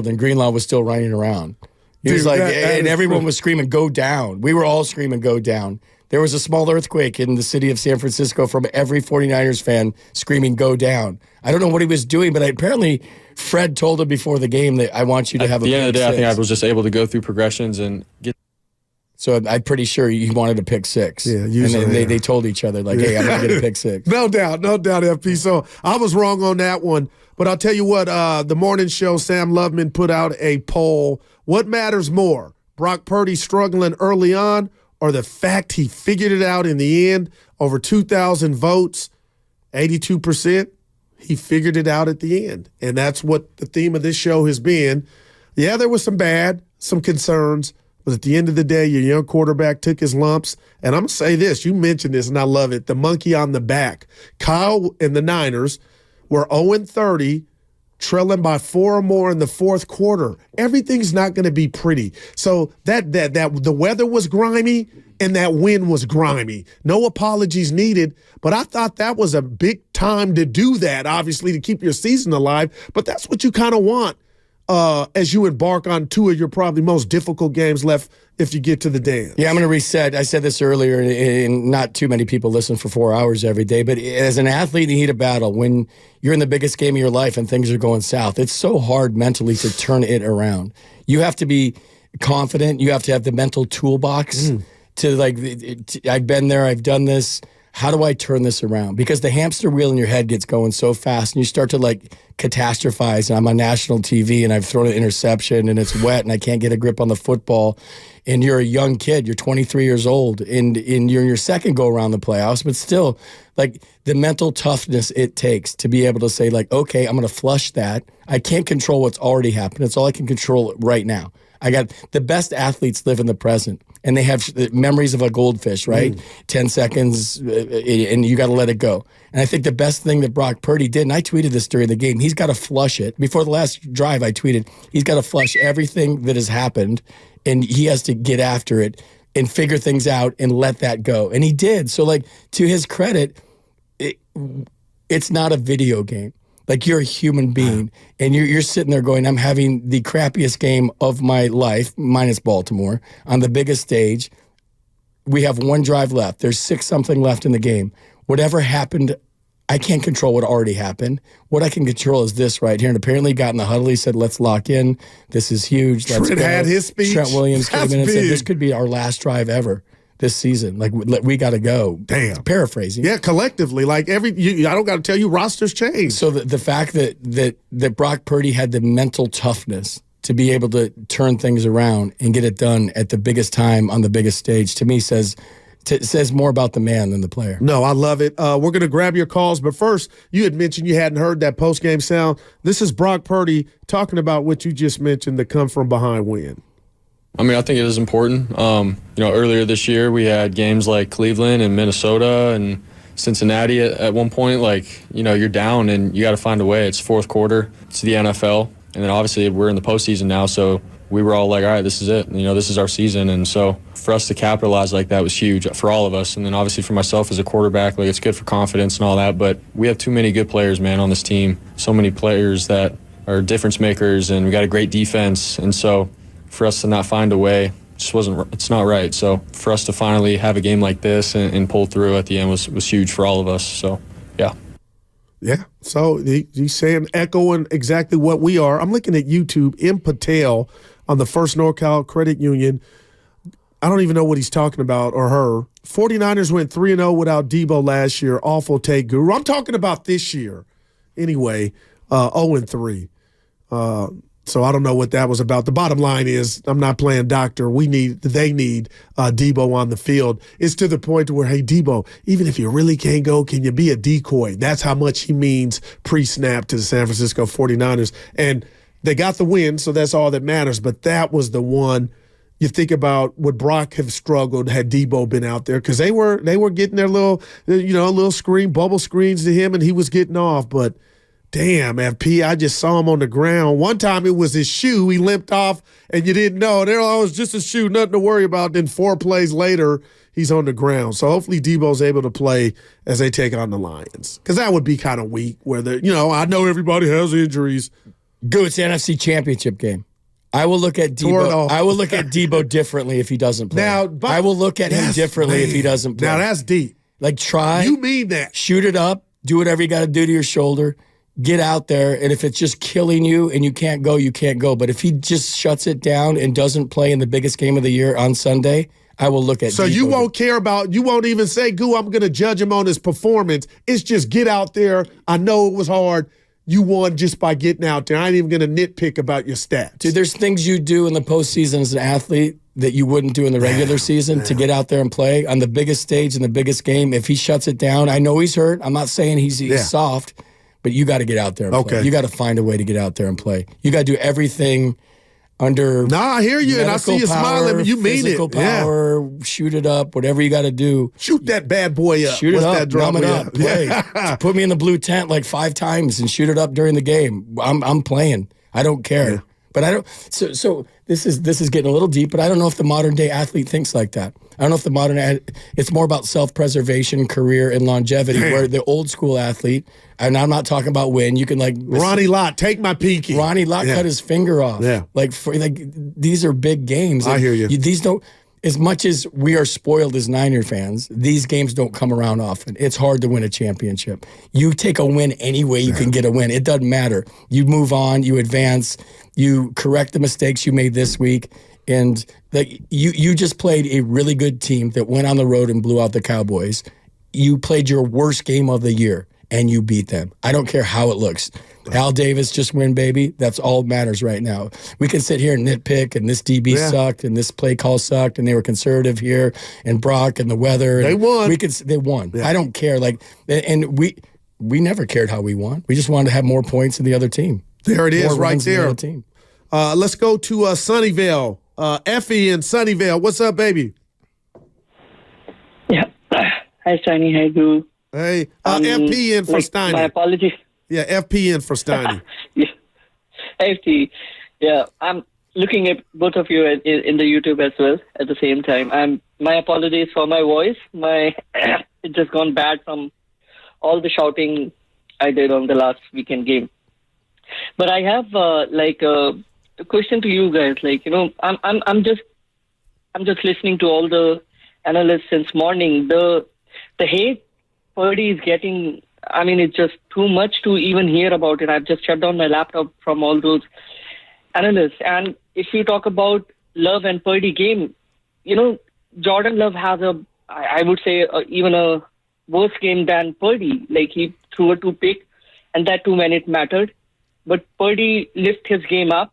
and Greenlaw was still running around. He was like, and everyone was screaming, "Go down." We were all screaming, "Go down." There was a small earthquake in the city of San Francisco from every 49ers fan screaming, "Go down." I don't know what he was doing, but apparently Fred told him before the game that I want you to have a pick six. At the end of the day, I think I was just able to go through progressions and get. So I'm pretty sure he wanted a pick six. Yeah, usually. And they told each other, like, hey, I'm going to get a pick six. No doubt, FP. So I was wrong on that one. But I'll tell you what, the morning show, Sam Loveman put out a poll. What matters more, Brock Purdy struggling early on or the fact he figured it out in the end? Over 2,000 votes, 82%, he figured it out at the end. And that's what the theme of this show has been. Yeah, there was some concerns. But at the end of the day, your young quarterback took his lumps. And I'm going to say this. You mentioned this, and I love it. The monkey on the back. Kyle and the Niners were 0-30, trailing by 4 or more in the fourth quarter. Everything's not going to be pretty. So that the weather was grimy and that wind was grimy. No apologies needed. But I thought that was a big time to do that, obviously, to keep your season alive. But that's what you kind of want. As you embark on two of your probably most difficult games left if you get to the dance. Yeah, I'm going to reset. I said this earlier, and not too many people listen for 4 hours every day, but as an athlete in the heat of battle, when you're in the biggest game of your life and things are going south, it's so hard mentally to turn it around. You have to be confident. You have to have the mental toolbox to, I've been there, I've done this. How do I turn this around? Because the hamster wheel in your head gets going so fast, and you start to catastrophize. And I'm on national TV, and I've thrown an interception, and it's wet, and I can't get a grip on the football. And you're a young kid. You're 23 years old, and you're in your second go around the playoffs. But still, the mental toughness it takes to be able to say, okay, I'm going to flush that. I can't control what's already happened. It's all I can control right now. I got the best athletes live in the present, and they have memories of a goldfish, right? 10 seconds, and you got to let it go. And I think the best thing that Brock Purdy did, and I tweeted this during the game, he's got to flush it. Before the last drive, I tweeted, he's got to flush everything that has happened, and he has to get after it and figure things out and let that go. And he did. So, to his credit, it's not a video game. You're a human being, and you're sitting there going, I'm having the crappiest game of my life, minus Baltimore, on the biggest stage. We have one drive left. There's 6-something left in the game. Whatever happened, I can't control what already happened. What I can control is this right here. And apparently he got in the huddle. He said, let's lock in. This is huge. Trent had his speech. Trent Williams came in and said, this could be our last drive ever this season. We got to go. Damn. Paraphrasing. Yeah, collectively. I don't got to tell you, rosters change. So the fact that Brock Purdy had the mental toughness to be able to turn things around and get it done at the biggest time on the biggest stage, to me says more about the man than the player. No, I love it. We're going to grab your calls, but first, you had mentioned you hadn't heard that post-game sound. This is Brock Purdy talking about what you just mentioned, the come from behind win. I think it is important. Earlier this year we had games like Cleveland and Minnesota and Cincinnati at one point. You're down and you got to find a way. It's fourth quarter. It's the NFL. And then obviously we're in the postseason now, so we were all like, all right, this is it. This is our season. And so for us to capitalize like that was huge for all of us. And then obviously for myself as a quarterback, it's good for confidence and all that. But we have too many good players, man, on this team. So many players that are difference makers, and we got a great defense. And so for us to not find a way, it's not right. So for us to finally have a game like this and pull through at the end was huge for all of us. So, yeah. Yeah. So he's saying, echoing exactly what we are. I'm looking at YouTube, M. Patel on the First NorCal Credit Union. I don't even know what he's talking about, or her. 49ers went 3-0 without Debo last year. Awful take, Guru. I'm talking about this year. Anyway, 0-3. So I don't know what that was about. The bottom line is, I'm not playing doctor. They need Debo on the field. It's to the point where, hey, Debo, even if you really can't go, can you be a decoy? That's how much he means pre-snap to the San Francisco 49ers. And they got the win, so that's all that matters. But that was the one. You think about would Brock have struggled had Debo been out there, because they were getting their little bubble screens to him, and he was getting off. But damn, FP, I just saw him on the ground. One time it was his shoe. He limped off, and you didn't know. It was just a shoe, nothing to worry about. Then 4 plays later, he's on the ground. So hopefully Debo's able to play as they take on the Lions, because that would be kind of weak where I know everybody has injuries. Go, it's the NFC Championship game. I will look at Debo. I will look at Debo differently if he doesn't play. I will look at him differently if he doesn't play. Now that's deep. Like try. You mean that? Shoot it up. Do whatever you got to do to your shoulder. Get out there, and if it's just killing you and you can't go, you can't go. But if he just shuts it down and doesn't play in the biggest game of the year on Sunday, I will look at. So Debo. you won't care about. You won't even say, "Goo, I'm going to judge him on his performance." It's just get out there. I know it was hard. You won just by getting out there. I ain't even going to nitpick about your stats. Dude, there's things you do in the postseason as an athlete that you wouldn't do in the regular season to get out there and play on the biggest stage in the biggest game. If he shuts it down, I know he's hurt. I'm not saying he's soft, but you got to get out there and play. You got to find a way to get out there and play. You got to do everything under. Nah, I hear you, and I see you smiling. You mean it. Physical power, shoot it up, whatever you got to do. Shoot that bad boy up. Shoot it up, drum it up, play. Put me in the blue tent like 5 times and shoot it up during the game. I'm playing. I don't care. Yeah. But I don't. So this is getting a little deep. But I don't know if the modern day athlete thinks like that. I don't know if the modern. It's more about self-preservation, career, and longevity. Where the old school athlete, and I'm not talking about win. You can Ronnie Lott, take my pinky. Ronnie Lott cut his finger off. Yeah, these are big games. I hear you. These don't. As much as we are spoiled as Niner fans, these games don't come around often. It's hard to win a championship. You take a win any way you can get a win. It doesn't matter. You move on, you advance, you correct the mistakes you made this week, and you just played a really good team that went on the road and blew out the Cowboys. You played your worst game of the year, and you beat them. I don't care how it looks. Al Davis, just win, baby. That's all that matters right now. We can sit here and nitpick, and this DB sucked, and this play call sucked, and they were conservative here, and Brock and the weather. They won. They won. Yeah. I don't care. And we never cared how we won. We just wanted to have more points than the other team. There it is, right there. Let's go to Sunnyvale. Effie in Sunnyvale. What's up, baby? Yeah. Hi, Steiny. Hi, Goo. Hey, FP in for Steiny. My apologies. Yeah, FP in for Steiny. Yeah. FT. Yeah, I'm looking at both of you in the YouTube as well at the same time. My apologies for my voice. It just gone bad from all the shouting I did on the last weekend game. But I have a question to you guys. I'm just listening to all the analysts since morning. The hate Purdy is getting. I mean, it's just too much to even hear about it. I've just shut down my laptop from all those analysts. And if you talk about Love and Purdy game, Jordan Love has I would say, even a worse game than Purdy. Like, he threw a 2-pick, and that 2 minutes mattered. But Purdy lifted his game up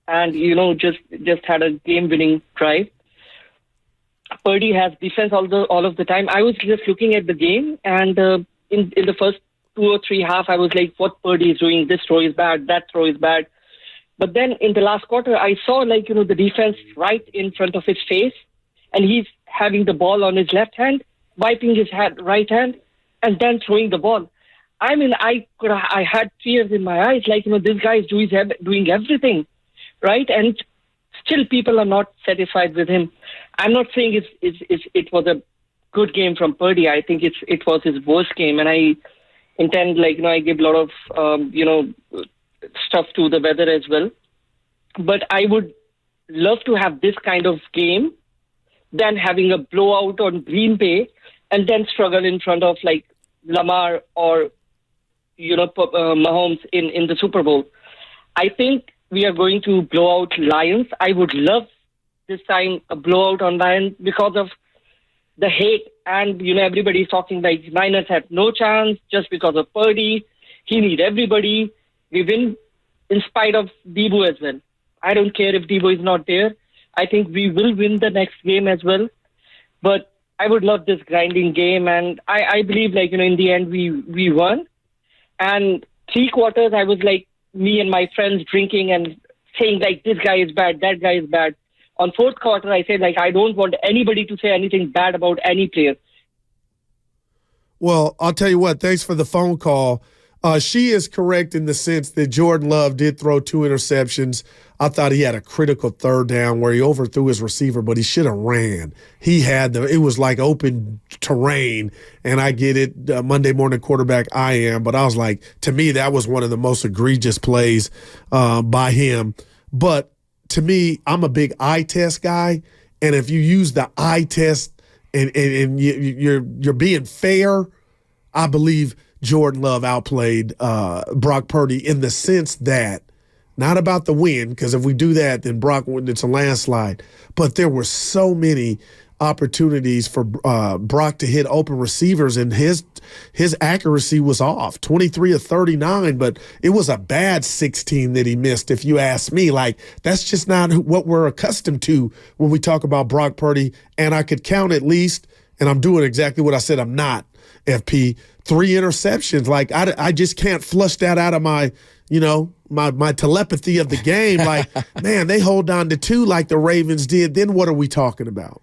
and, just had a game-winning drive. Purdy has defense all of the time. I was just looking at the game, and in the first 2 or 3 half, I was like, what Purdy is doing? This throw is bad, that throw is bad. But then in the last quarter, I saw the defense right in front of his face, and he's having the ball on his left hand, wiping his right hand, and then throwing the ball. I mean, I had tears in my eyes, this guy is doing everything, right? And still people are not satisfied with him. I'm not saying it was a good game from Purdy. I think it was his worst game, and I intend, I give a lot of, stuff to the weather as well. But I would love to have this kind of game than having a blowout on Green Bay and then struggle in front of, Lamar or, Mahomes in the Super Bowl. I think we are going to blow out Lions. I would love this time a blowout on Lions because of the hate, and everybody's talking like Niners had no chance just because of Purdy. He need everybody. We win in spite of Debo as well. I don't care if Debo is not there. I think we will win the next game as well. But I would love this grinding game, and I believe in the end we won. And 3 quarters, I was me and my friends drinking and saying this guy is bad, that guy is bad. On 4th quarter, I said, I don't want anybody to say anything bad about any player. Well, I'll tell you what, thanks for the phone call. She is correct in the sense that Jordan Love did throw 2 interceptions. I thought he had a critical third down where he overthrew his receiver, but he should have ran. It was like open terrain, and I get it, Monday morning quarterback I am, but I was like, to me, that was one of the most egregious plays by him. But to me, I'm a big eye test guy, and if you use the eye test and you're being fair, I believe Jordan Love outplayed Brock Purdy in the sense that, not about the win, because if we do that, then it's a landslide. But there were so many opportunities for Brock to hit open receivers, and his accuracy was off, 23 of 39, but it was a bad 16 that he missed, if you ask me. Like, that's just not what we're accustomed to when we talk about Brock Purdy, and I could count at least, and I'm doing exactly what I said I'm not, FP, 3 interceptions. Like, I just can't flush that out of my my telepathy of the game. Like, man, they hold on to 2 like the Ravens did. Then what are we talking about?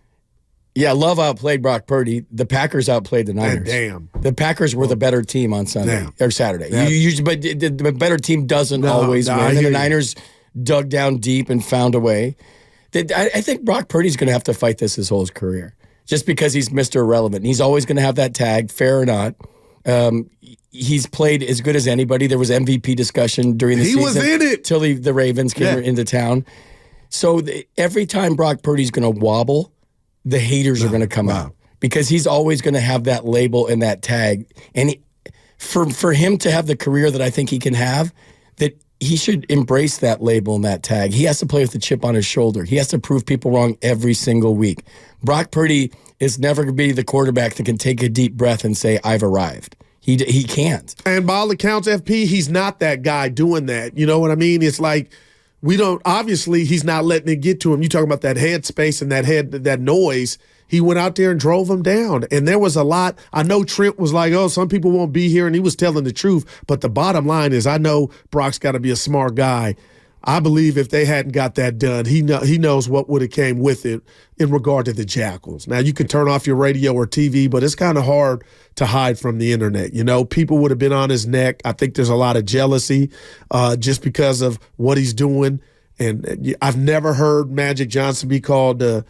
Yeah, Love outplayed Brock Purdy. The Packers outplayed the Niners. Damn. The Packers were the better team on Sunday or Saturday. But the better team doesn't always win. And the Niners dug down deep and found a way. I think Brock Purdy's going to have to fight this his whole career, just because he's Mr. Irrelevant. He's always going to have that tag, fair or not. He's played as good as anybody. There was MVP discussion during the season. He was in it. Till the Ravens came into town. So every time Brock Purdy's going to wobble, the haters are going to come out, because he's always going to have that label and that tag. And for him to have the career that I think he can have, that he should embrace that label and that tag. He has to play with the chip on his shoulder. He has to prove people wrong every single week. Brock Purdy is never going to be the quarterback that can take a deep breath and say, I've arrived. He can't. And by all accounts, FP, he's not that guy doing that. You know what I mean? It's like, obviously he's not letting it get to him. You talking about that head space and that noise. He went out there and drove him down. And there was a lot. I know Trent was like, oh, some people won't be here, and he was telling the truth. But the bottom line is, I know Brock's got to be a smart guy. I believe if they hadn't got that done, he knows what would have came with it in regard to the Jackals. Now, you can turn off your radio or TV, but it's kind of hard to hide from the internet. People would have been on his neck. I think there's a lot of jealousy just because of what he's doing. And I've never heard Magic Johnson be called a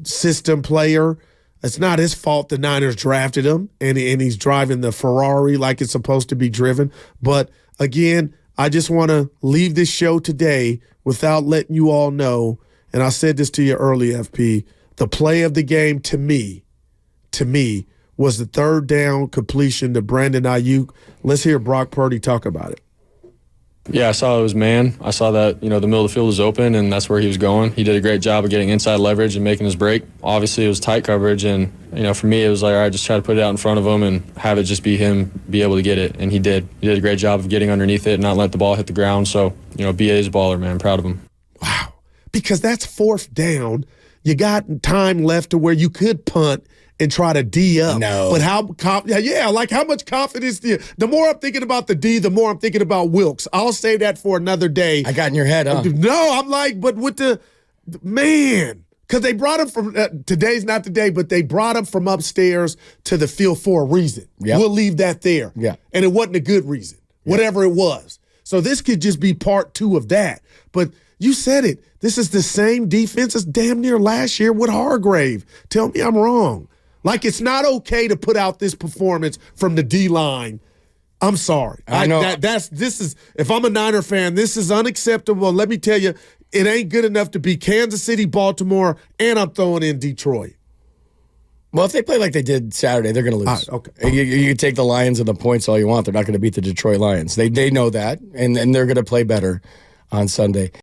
system player. It's not his fault the Niners drafted him, and he's driving the Ferrari like it's supposed to be driven. But again, I just want to leave this show today without letting you all know, and I said this to you early, FP, the play of the game to me, was the third down completion to Brandon Ayuk. Let's hear Brock Purdy talk about it. Yeah, I saw it was man. I saw that, the middle of the field was open, and that's where he was going. He did a great job of getting inside leverage and making his break. Obviously, it was tight coverage, and, for me, it was like, all right, just try to put it out in front of him and have it just be him be able to get it, and he did. He did a great job of getting underneath it and not let the ball hit the ground. So, BA's a baller, man. Proud of him. Wow. Because that's 4th down. You got time left to where you could punt and try to D up. No. But how much confidence do you? The more I'm thinking about the D, the more I'm thinking about Wilkes. I'll save that for another day. I got in your head, huh? No, I'm like, but with the man, because they brought him from today's not the day, but they brought him from upstairs to the field for a reason. Yep. We'll leave that there. Yeah. And it wasn't a good reason, whatever it was. So this could just be part 2 of that. But you said it. This is the same defense as damn near last year with Hargrave. Tell me I'm wrong. Like, it's not okay to put out this performance from the D-line. I'm sorry. I know. If I'm a Niner fan, this is unacceptable. Let me tell you, it ain't good enough to beat Kansas City, Baltimore, and I'm throwing in Detroit. Well, if they play like they did Saturday, they're going to lose. Okay. You can take the Lions and the points all you want. They're not going to beat the Detroit Lions. They know that, and they're going to play better on Sunday.